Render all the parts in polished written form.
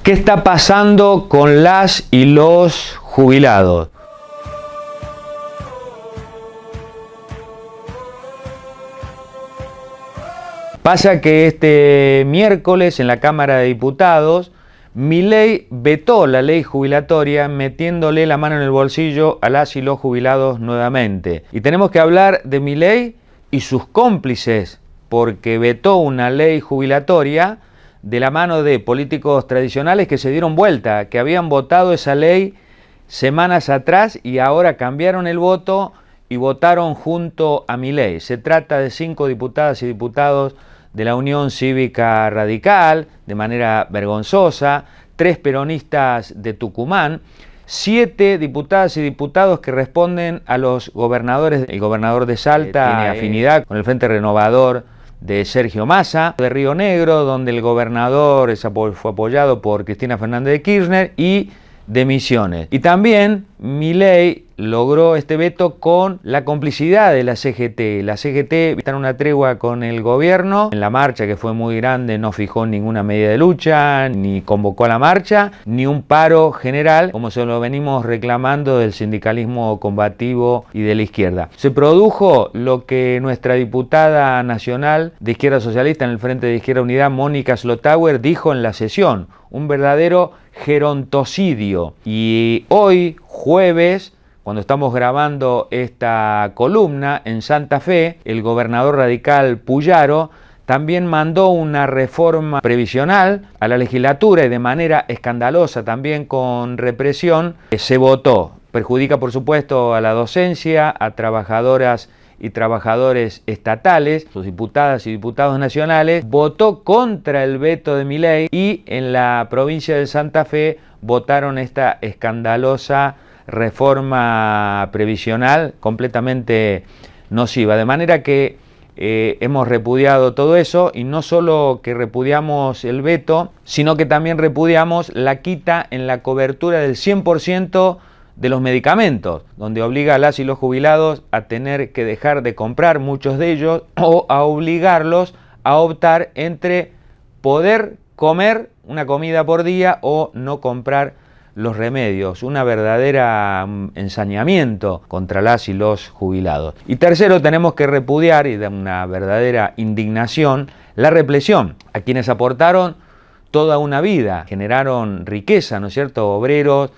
¿Qué está pasando con las y los jubilados? Pasa que este miércoles en la Cámara de Diputados, Milei vetó la ley jubilatoria metiéndole la mano en el bolsillo a las y los jubilados nuevamente. Y tenemos que hablar de Milei y sus cómplices, porque vetó una ley jubilatoria de la mano de políticos tradicionales que se dieron vuelta, que habían votado esa ley semanas atrás y ahora cambiaron el voto y votaron junto a Milei. Se trata de 5 diputadas y diputados de la Unión Cívica Radical, de manera vergonzosa, 3 peronistas de Tucumán, 7 diputadas y diputados que responden a los gobernadores. El gobernador de Salta tiene afinidad con el Frente Renovador de Sergio Massa, de Río Negro, donde el gobernador fue apoyado por Cristina Fernández de Kirchner, y de Misiones. Y también Milei logró este veto con la complicidad de la CGT. La CGT está en una tregua con el gobierno. En la marcha, que fue muy grande, no fijó ninguna medida de lucha, ni convocó a la marcha, ni un paro general, como se lo venimos reclamando del sindicalismo combativo y de la izquierda. Se produjo lo que nuestra diputada nacional de Izquierda Socialista en el Frente de Izquierda Unidad, Mónica Slotauer, dijo en la sesión: un verdadero gerontocidio. Y hoy, jueves, cuando estamos grabando esta columna, en Santa Fe, el gobernador radical Puyaro también mandó una reforma previsional a la legislatura y de manera escandalosa, también con represión, se votó. Perjudica, por supuesto, a la docencia, a trabajadoras y trabajadores estatales, sus diputadas y diputados nacionales, votó contra el veto de Milei y en la provincia de Santa Fe votaron esta escandalosa reforma previsional completamente nociva. De manera que hemos repudiado todo eso, y no solo que repudiamos el veto, sino que también repudiamos la quita en la cobertura del 100% de los medicamentos, donde obliga a las y los jubilados a tener que dejar de comprar muchos de ellos, o a obligarlos a optar entre poder comer una comida por día o no comprar los remedios. Una verdadera ensañamiento contra las y los jubilados. Y tercero, tenemos que repudiar, y de una verdadera indignación, la represión a quienes aportaron toda una vida, generaron riqueza, ¿no es cierto? Obreros,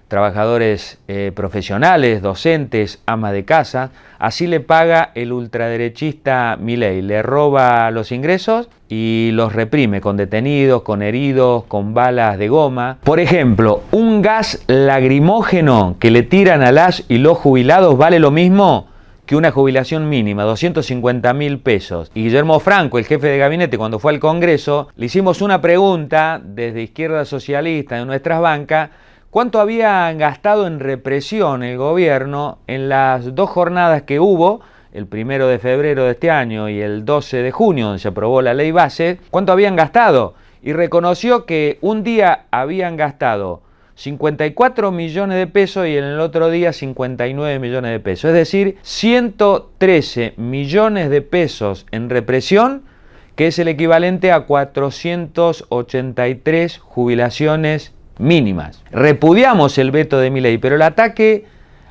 trabajadores profesionales, docentes, amas de casa. Así le paga el ultraderechista Milei, le roba los ingresos y los reprime con detenidos, con heridos, con balas de goma. Por ejemplo, un gas lacrimógeno que le tiran a las y los jubilados vale lo mismo que una jubilación mínima, 250.000 pesos. Y Guillermo Franco, el jefe de gabinete, cuando fue al Congreso, le hicimos una pregunta desde Izquierda Socialista, de nuestras bancas: ¿cuánto había gastado en represión el gobierno en las 2 jornadas que hubo, el 1 de febrero de este año y el 12 de junio, donde se aprobó la ley base? ¿Cuánto habían gastado? Y reconoció que un día habían gastado 54 millones de pesos y en el otro día 59 millones de pesos. Es decir, 113 millones de pesos en represión, que es el equivalente a 483 jubilaciones mínimas. Repudiamos el veto de Milei, pero el ataque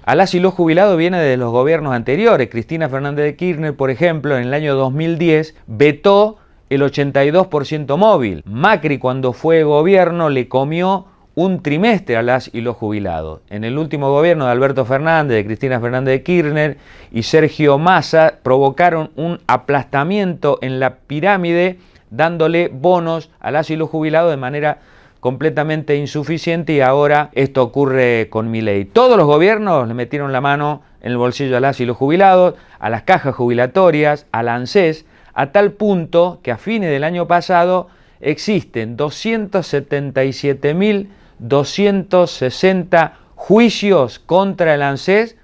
a las y los jubilados viene de los gobiernos anteriores. Cristina Fernández de Kirchner, por ejemplo, en el año 2010 vetó el 82% móvil. Macri, cuando fue gobierno, le comió un trimestre a las y los jubilados. En el último gobierno de Alberto Fernández, de Cristina Fernández de Kirchner y Sergio Massa, provocaron un aplastamiento en la pirámide, dándole bonos a las y los jubilados de manera completamente insuficiente, y ahora esto ocurre con Milei. Todos los gobiernos le metieron la mano en el bolsillo a las y los jubilados, a las cajas jubilatorias, a la ANSES, a tal punto que a fines del año pasado existen 277.260 juicios contra el ANSES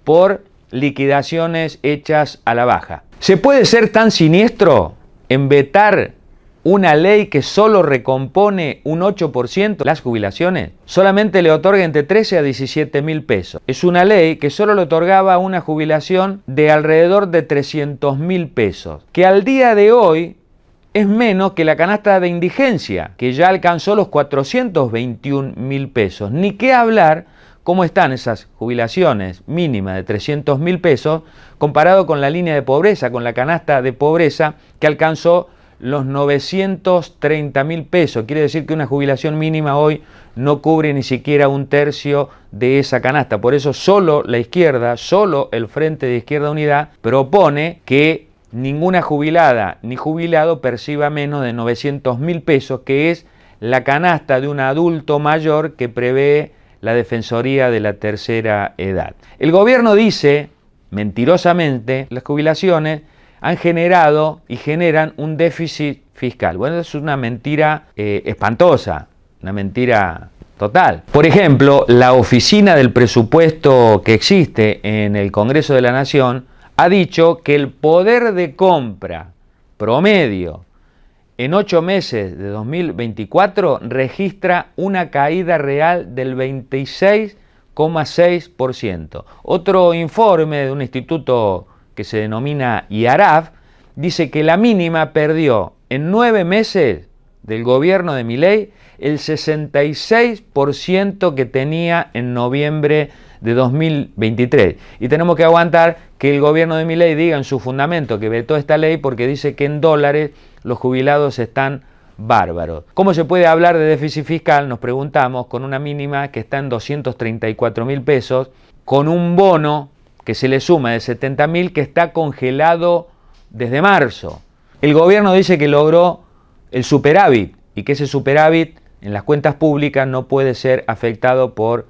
por liquidaciones hechas a la baja. ¿Se puede ser tan siniestro en vetar una ley que solo recompone un 8% las jubilaciones? Solamente le otorga entre 13 a 17.000 pesos. Es una ley que solo le otorgaba una jubilación de alrededor de 300.000 pesos, que al día de hoy es menos que la canasta de indigencia, que ya alcanzó los 421.000 pesos. Ni qué hablar cómo están esas jubilaciones mínimas de 300.000 pesos comparado con la línea de pobreza, con la canasta de pobreza que alcanzó los 930.000 pesos. Quiere decir que una jubilación mínima hoy no cubre ni siquiera un tercio de esa canasta. Por eso solo la izquierda, solo el Frente de Izquierda Unidad propone que ninguna jubilada ni jubilado perciba menos de 900.000 pesos, que es la canasta de un adulto mayor que prevé la Defensoría de la Tercera Edad. El gobierno dice, mentirosamente, las jubilaciones han generado y generan un déficit fiscal. Bueno, es una mentira espantosa, una mentira total. Por ejemplo, la oficina del presupuesto que existe en el Congreso de la Nación ha dicho que el poder de compra promedio en 8 meses de 2024 registra una caída real del 26,6%. Otro informe de un instituto que se denomina IARAF dice que la mínima perdió en 9 meses del gobierno de Milei el 66% que tenía en noviembre de 2023. Y tenemos que aguantar que el gobierno de Milei diga en su fundamento que vetó esta ley porque dice que en dólares los jubilados están bárbaros. ¿Cómo se puede hablar de déficit fiscal? Nos preguntamos, con una mínima que está en 234.000 pesos, con un bono que se le suma de 70.000 que está congelado desde marzo. El gobierno dice que logró el superávit y que ese superávit en las cuentas públicas no puede ser afectado por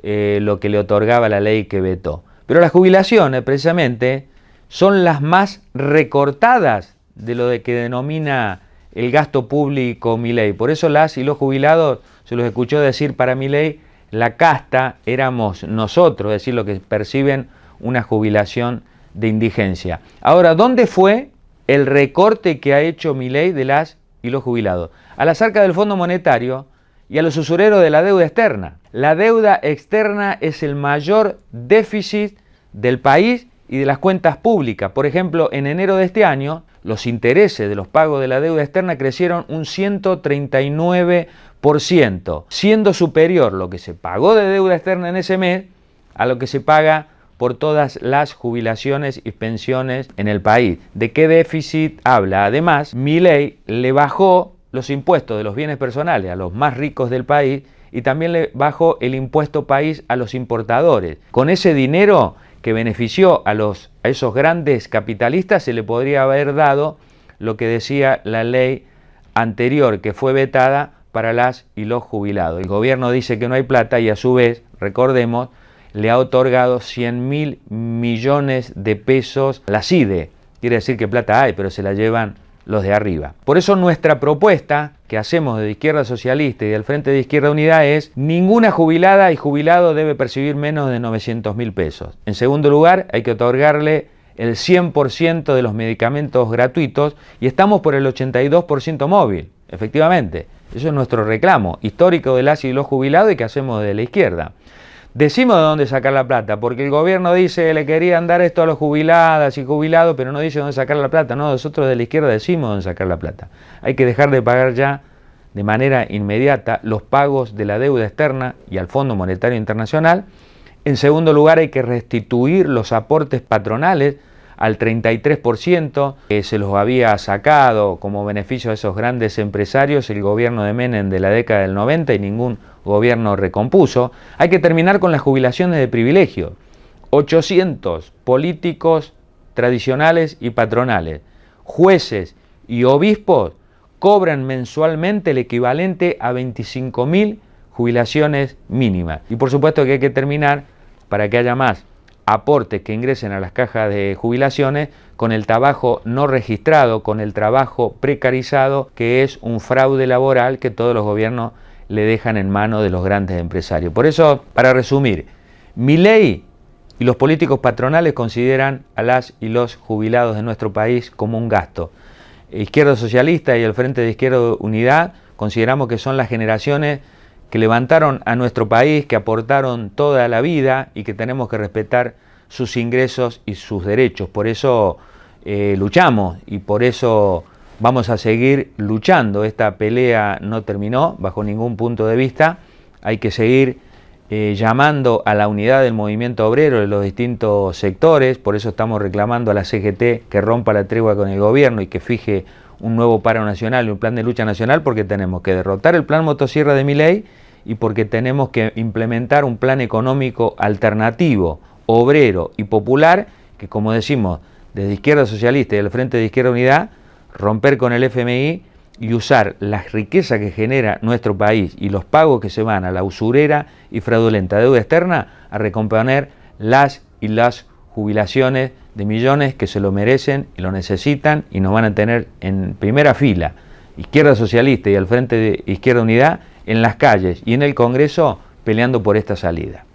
lo que le otorgaba la ley que vetó. Pero las jubilaciones, precisamente, son las más recortadas de lo de que denomina el gasto público Milei. Por eso las y los jubilados, se los escuchó decir para Milei, la casta éramos nosotros, es decir, los que perciben una jubilación de indigencia. Ahora, ¿dónde fue el recorte que ha hecho Milei de las y los jubilados? A las arcas del Fondo Monetario y a los usureros de la deuda externa. La deuda externa es el mayor déficit del país y de las cuentas públicas. Por ejemplo, en enero de este año, los intereses de los pagos de la deuda externa crecieron un 139%, siendo superior lo que se pagó de deuda externa en ese mes a lo que se paga por todas las jubilaciones y pensiones en el país. ¿De qué déficit habla? Además, Milei le bajó los impuestos de los bienes personales a los más ricos del país y también le bajó el impuesto país a los importadores. Con ese dinero que benefició a esos grandes capitalistas se le podría haber dado lo que decía la ley anterior que fue vetada para las y los jubilados. El gobierno dice que no hay plata y a su vez, recordemos, le ha otorgado 100.000 millones de pesos a la CIDE. Quiere decir que plata hay, pero se la llevan los de arriba. Por eso nuestra propuesta que hacemos de Izquierda Socialista y del Frente de Izquierda Unidad es: ninguna jubilada y jubilado debe percibir menos de 900.000 pesos. En segundo lugar, hay que otorgarle el 100% de los medicamentos gratuitos y estamos por el 82% móvil, efectivamente. Eso es nuestro reclamo histórico de las y los jubilados y que hacemos de la izquierda. Decimos de dónde sacar la plata, porque el gobierno dice que le querían dar esto a los jubiladas y jubilados, pero no dice dónde sacar la plata. No, nosotros de la izquierda decimos dónde sacar la plata. Hay que dejar de pagar ya de manera inmediata los pagos de la deuda externa y al Fondo Monetario Internacional. En segundo lugar, hay que restituir los aportes patronales al 33% que se los había sacado como beneficio a esos grandes empresarios el gobierno de Menem de la década del 90 y ningún gobierno recompuso. Hay que terminar con las jubilaciones de privilegio. 800 políticos tradicionales y patronales, jueces y obispos cobran mensualmente el equivalente a 25.000 jubilaciones mínimas. Y por supuesto que hay que terminar, para que haya más aportes que ingresen a las cajas de jubilaciones, con el trabajo no registrado, con el trabajo precarizado, que es un fraude laboral que todos los gobiernos le dejan en manos de los grandes empresarios. Por eso, para resumir, Milei y los políticos patronales consideran a las y los jubilados de nuestro país como un gasto. Izquierda Socialista y el Frente de Izquierda Unidad consideramos que son las generaciones que levantaron a nuestro país, que aportaron toda la vida y que tenemos que respetar sus ingresos y sus derechos. Por eso luchamos y por eso Vamos a seguir luchando, esta pelea no terminó bajo ningún punto de vista, hay que seguir llamando a la unidad del movimiento obrero de los distintos sectores, por eso estamos reclamando a la CGT que rompa la tregua con el gobierno y que fije un nuevo paro nacional y un plan de lucha nacional, porque tenemos que derrotar el plan motosierra de Milei y porque tenemos que implementar un plan económico alternativo, obrero y popular, que como decimos desde Izquierda Socialista y el Frente de Izquierda Unidad, romper con el FMI y usar la riqueza que genera nuestro país y los pagos que se van a la usurera y fraudulenta deuda externa a recomponer las jubilaciones de millones que se lo merecen y lo necesitan y nos van a tener en primera fila, Izquierda Socialista y el Frente de Izquierda Unidad, en las calles y en el Congreso peleando por esta salida.